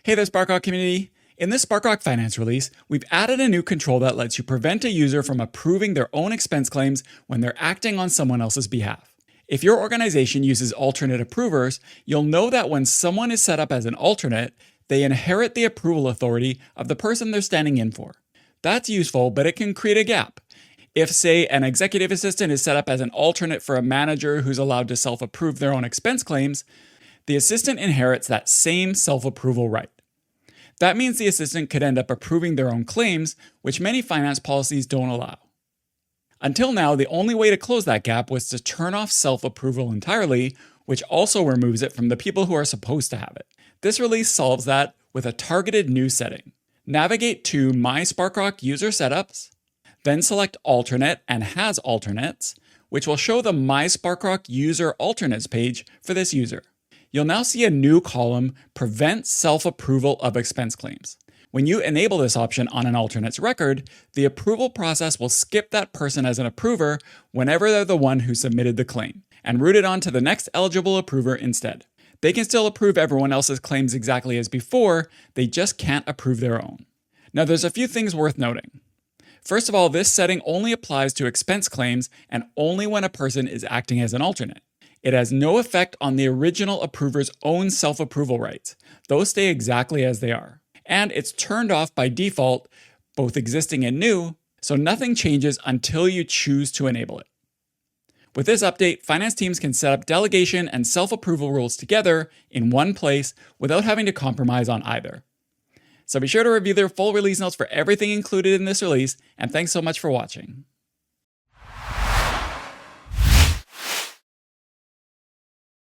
Hey there, Sparkrock community. In this Sparkrock Finance release, we've added a new control that lets you prevent a user from approving their own expense claims when they're acting on someone else's behalf. If your organization uses alternate approvers, you'll know that when someone is set up as an alternate, they inherit the approval authority of the person they're standing in for. That's useful, but it can create a gap. If, say, an executive assistant is set up as an alternate for a manager who's allowed to self-approve their own expense claims, the assistant inherits that same self-approval right. That means the assistant could end up approving their own claims, which many finance policies don't allow. Until now, the only way to close that gap was to turn off self-approval entirely, which also removes it from the people who are supposed to have it. This release solves that with a targeted new setting. Navigate to My Sparkrock User Setups, then select Alternate and Has Alternates, which will show the My Sparkrock User Alternates page for this user. You'll now see a new column, Prevent Self-Approval of Expense Claims. When you enable this option on an alternate's record, the approval process will skip that person as an approver whenever they're the one who submitted the claim, and route it on to the next eligible approver instead. They can still approve everyone else's claims exactly as before, they just can't approve their own. Now there's a few things worth noting. First of all, this setting only applies to expense claims and only when a person is acting as an alternate. It has no effect on the original approver's own self-approval rights. Those stay exactly as they are. And it's turned off by default, both existing and new, so nothing changes until you choose to enable it. With this update, finance teams can set up delegation and self-approval rules together in one place without having to compromise on either. So be sure to review their full release notes for everything included in this release, and thanks so much for watching.